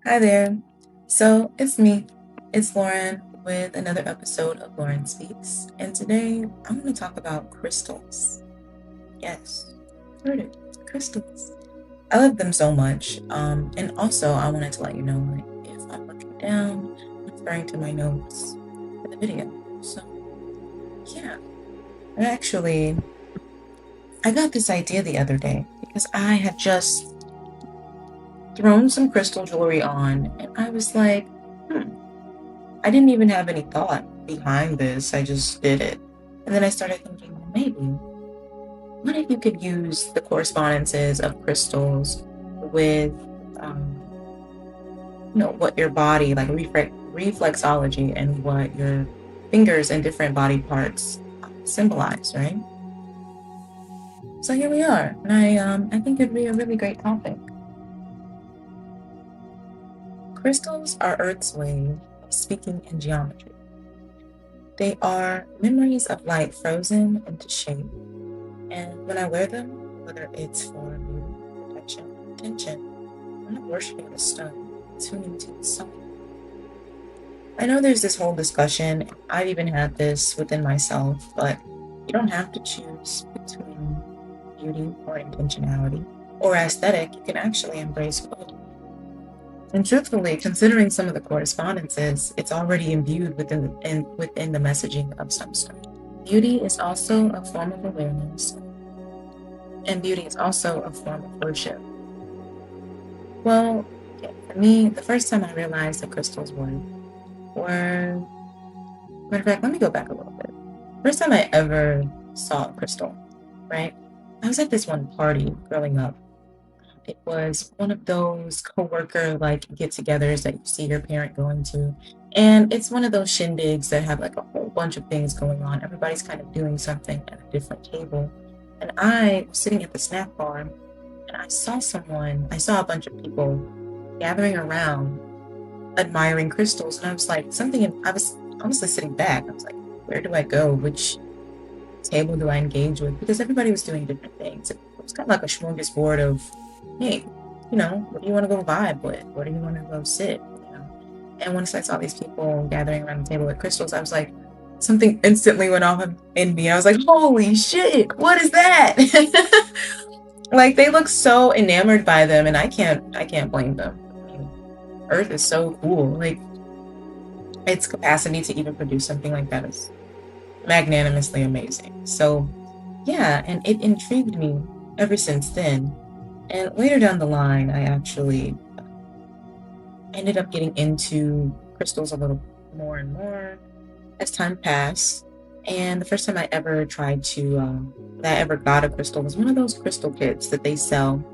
Hi there. So it's me. It's Lauren with another episode of Lauren Speaks. And today I'm going to talk about crystals. Yes, heard it. Crystals. I love them so much. And also, I wanted to let you know if I'm looking down, I'm referring to my notes for the video. So, yeah. And actually, I got this idea the other day because I had just thrown some crystal jewelry on, and I was like, hmm. I didn't even have any thought behind this. I just did it. And then I started thinking, well, maybe, what if you could use the correspondences of crystals with, um, what your body, like reflexology and what your fingers and different body parts symbolize, right? So here we are. And I think it'd be a really great topic. Crystals are Earth's way of speaking in geometry. They are memories of light frozen into shape. And when I wear them, whether it's for beauty, protection, or intention, I'm not worshiping the stone, tuning to the sun. I know there's this whole discussion, and I've even had this within myself, but you don't have to choose between beauty or intentionality or aesthetic. You can actually embrace both. And truthfully, considering some of the correspondences, it's already imbued within the messaging of some stuff. Beauty is also a form of awareness, and beauty is also a form of worship. Well, yeah, for me, the first time I realized that crystals were, matter of fact, let me go back a little bit. First time I ever saw a crystal, right? I was at this one party growing up. It was one of those coworker like get-togethers that you see your parent going to. And it's one of those shindigs that have like a whole bunch of things going on. Everybody's kind of doing something at a different table. And I was sitting at the snack bar and I saw a bunch of people gathering around admiring crystals. And I was like, I was honestly sitting back. I was like, where do I go? Which table do I engage with? Because everybody was doing different things. It was kind of like a smorgasbord of, hey, what do you want to go vibe with? Where do you want to go sit? And once I saw these people gathering around the table with crystals, I was like, something instantly went off in me. I was like, holy shit, what is that? Like they look so enamored by them, and I can't blame them. I mean, Earth is so cool. Like its capacity to even produce something like that is magnanimously amazing. So yeah, and it intrigued me ever since then. And later down the line, I actually ended up getting into crystals a little more and more as time passed. And the first time that I ever got a crystal was one of those crystal kits that they sell.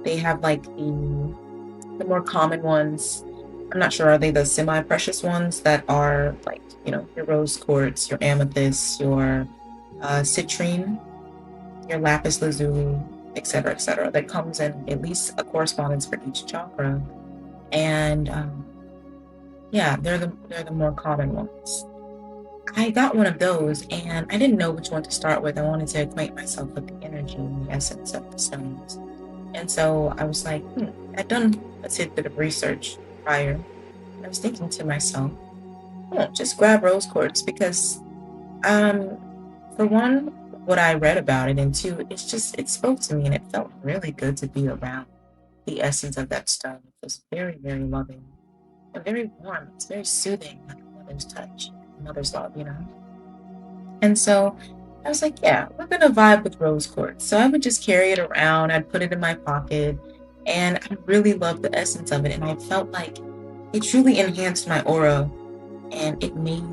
They have like the more common ones. I'm not sure, are they the semi-precious ones that are like, your rose quartz, your amethyst, your citrine, your lapis lazuli, et cetera, that comes in at least a correspondence for each chakra. And yeah, they're the more common ones. I got one of those and I didn't know which one to start with. I wanted to acquaint myself with the energy and the essence of the stones. And so I was like, I'd done a tidbit of research prior. I was thinking to myself, just grab rose quartz because, um, for one, what I read about it, and two, it spoke to me and it felt really good to be around the essence of that stone. It was very, very loving and very warm. It's very soothing, like a mother's touch, a mother's love. And so I was like, yeah, we're gonna vibe with rose quartz. So I would just carry it around, I'd put it in my pocket, and I really loved the essence of it. And I felt like it truly enhanced my aura and it made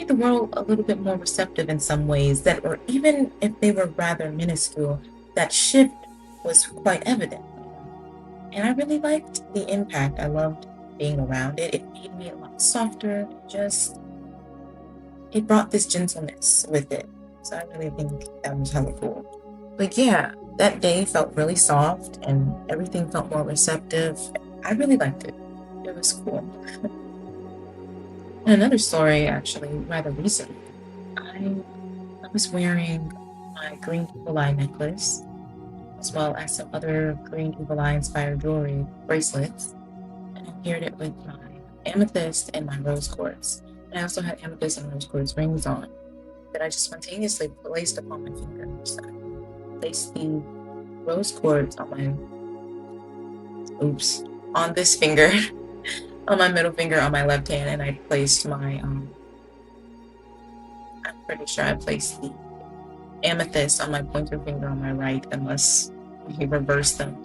the world a little bit more receptive in some ways that, or even if they were rather minuscule, that shift was quite evident. And I really liked the impact. I loved being around it. It made me a lot softer. It brought this gentleness with it. So I really think that was hella cool. But yeah, that day felt really soft and everything felt more receptive. I really liked it. It was cool. And another story, actually, rather recently, I was wearing my green eagle eye necklace, as well as some other green eagle eye inspired jewelry bracelets. I paired it with my amethyst and my rose quartz. And I also had amethyst and rose quartz rings on that I just spontaneously placed upon my finger. So I placed the rose quartz on on this finger, on my middle finger on my left hand, and I placed my, I'm pretty sure I placed the amethyst on my pointer finger on my right, unless we reverse them.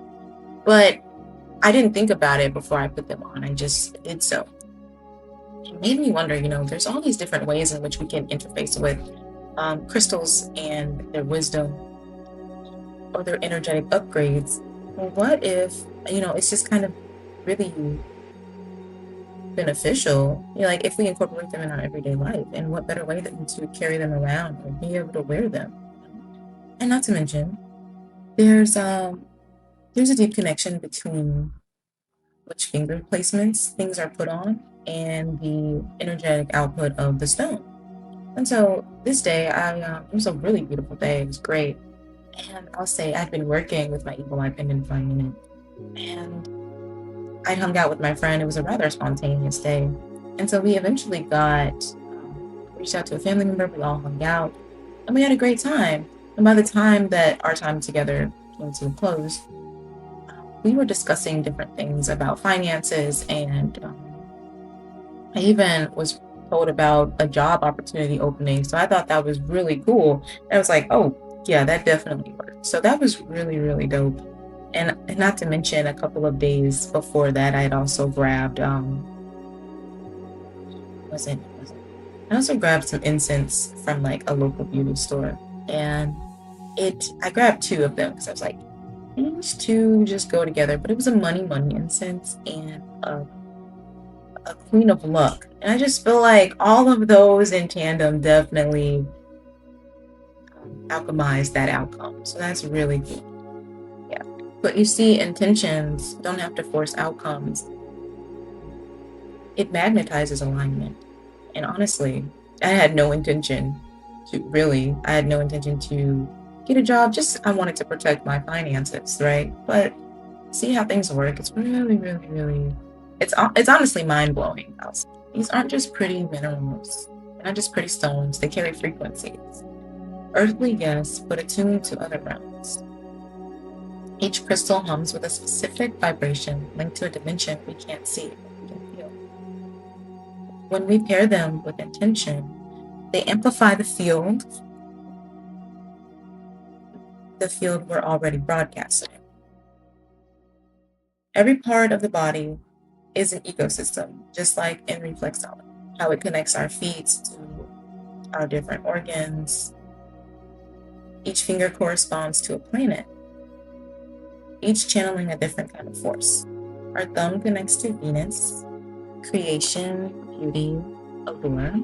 But I didn't think about it before I put them on. I just did so. It made me wonder, there's all these different ways in which we can interface with crystals and their wisdom or their energetic upgrades. Well, what if, it's just kind of really beneficial, like if we incorporate them in our everyday life, and what better way than to carry them around or be able to wear them. And not to mention, there's a deep connection between which finger placements things are put on and the energetic output of the stone. And so this day, it was a really beautiful day. It was great. And I'll say I'd been working with my eagle eye pendant for a minute, and I hung out with my friend. It was a rather spontaneous day. And so we eventually reached out to a family member. We all hung out and we had a great time. And by the time that our time together came to a close, we were discussing different things about finances, and I even was told about a job opportunity opening. So I thought that was really cool. And I was like, oh yeah, that definitely worked. So that was really, really dope. And not to mention, a couple of days before that, I had also grabbed, I also grabbed some incense from like a local beauty store. And I grabbed 2 of them because I was like, these 2 just go together. But it was a money incense and a queen of luck. And I just feel like all of those in tandem definitely alchemize that outcome. So that's really cool. Yeah. But you see, intentions don't have to force outcomes. It magnetizes alignment. And honestly, I had no intention to get a job. I wanted to protect my finances, right? But see how things work. It's really, really, really, it's honestly mind-blowing. These aren't just pretty minerals. They're not just pretty stones. They carry frequencies. Earthly, yes, but attuned to other realms. Each crystal hums with a specific vibration linked to a dimension we can't see, but we can feel. When we pair them with intention, they amplify the field we're already broadcasting. Every part of the body is an ecosystem, just like in reflexology, how it connects our feet to our different organs. Each finger corresponds to a planet, each channeling a different kind of force. Our thumb connects to Venus, creation, beauty, allure.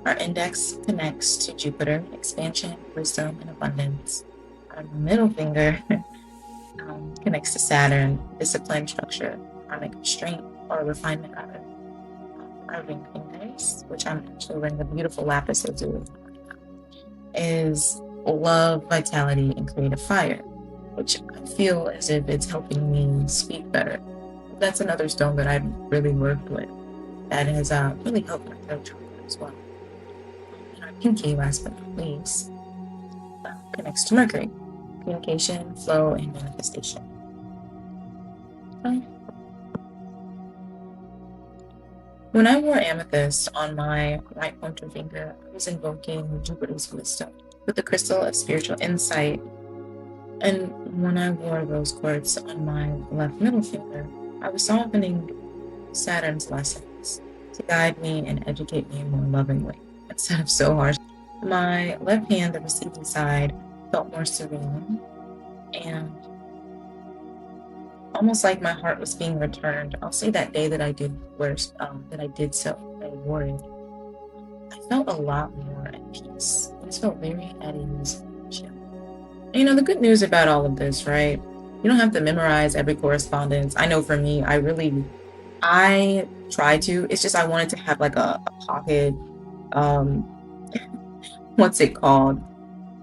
Our index connects to Jupiter, expansion, wisdom, and abundance. Our middle finger connects to Saturn, discipline, structure, karmic restraint, or refinement, rather. Our ring fingers, which I'm actually wearing a beautiful lapis lazuli, is love, vitality, and creative fire, which I feel as if it's helping me speak better. That's another stone that I've really worked with that has really helped my throat chakra as well. And our pinky, last but not least, connects to Mercury, communication, flow, and manifestation. When I wore amethyst on my right pointer finger, I was invoking Jupiter's wisdom with the crystal of spiritual insight. And when I wore rose quartz on my left middle finger, I was softening Saturn's lessons to guide me and educate me more lovingly instead of so harsh. My left hand, the receiving side, felt more serene and almost like my heart was being returned. I'll say that day that I did wore I wore it, I felt a lot more at peace. I just felt very at ease. And the good news about all of this, right? You don't have to memorize every correspondence. I know for me, I try to. It's just I wanted to have like a pocket, what's it called?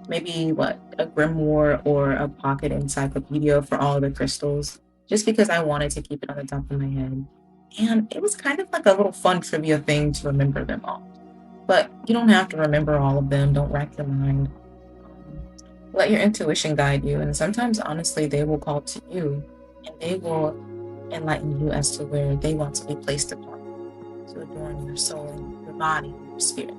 Maybe a grimoire or a pocket encyclopedia for all the crystals. just because I wanted to keep it on the top of my head. And it was kind of like a little fun trivia thing to remember them all. But you don't have to remember all of them. Don't rack your mind. Let your intuition guide you. And sometimes, honestly, they will call to you and they will enlighten you as to where they want to be placed upon to adorn your soul, your body, your spirit.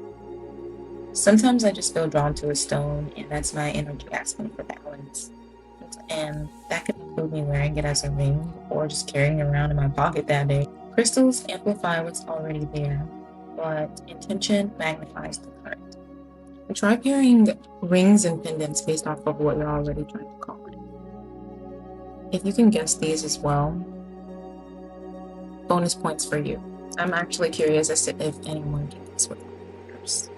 Sometimes I just feel drawn to a stone, and that's my energy asking for balance. And that could include me wearing it as a ring or just carrying it around in my pocket that day. Crystals amplify what's already there, but intention magnifies the current. And try pairing rings and pendants based off of what you're already trying to call it. If you can guess these as well, bonus points for you. I'm actually curious as to if anyone can guess what yours.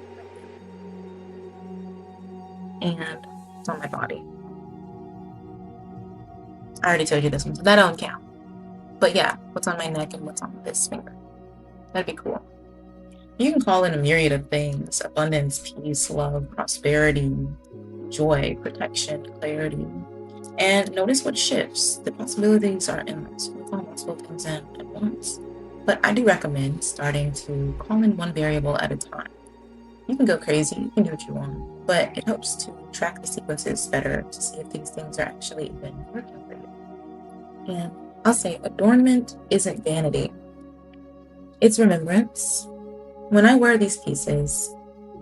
And it's on my body. I already told you this one, so that don't count. But yeah, what's on my neck and what's on this finger. That'd be cool. You can call in a myriad of things: abundance, peace, love, prosperity, joy, protection, clarity. And notice what shifts. The possibilities are endless. We call multiple things in at once. But I do recommend starting to call in one variable at a time. You can go crazy, you can do what you want, but it helps to track the sequences better to see if these things are actually even working for you. And I'll say adornment isn't vanity. It's remembrance. When I wear these pieces,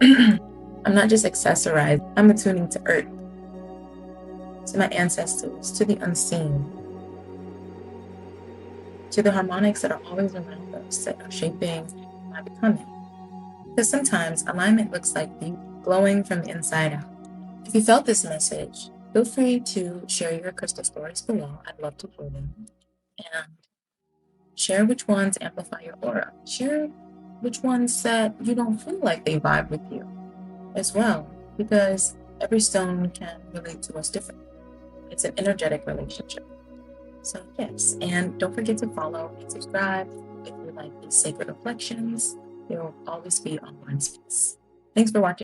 I'm not just accessorized, I'm attuning to earth, to my ancestors, to the unseen, to the harmonics that are always around us, that are shaping my becoming. Because sometimes alignment looks like beauty glowing from the inside out. If you felt this message, feel free to share your crystal stories below. I'd love to hear them. And share which ones amplify your aura. Share which ones that you don't feel like they vibe with you as well, because every stone can relate to us differently. It's an energetic relationship. So yes, and don't forget to follow and subscribe if you like these sacred reflections. They'll always be on one space. Thanks for watching.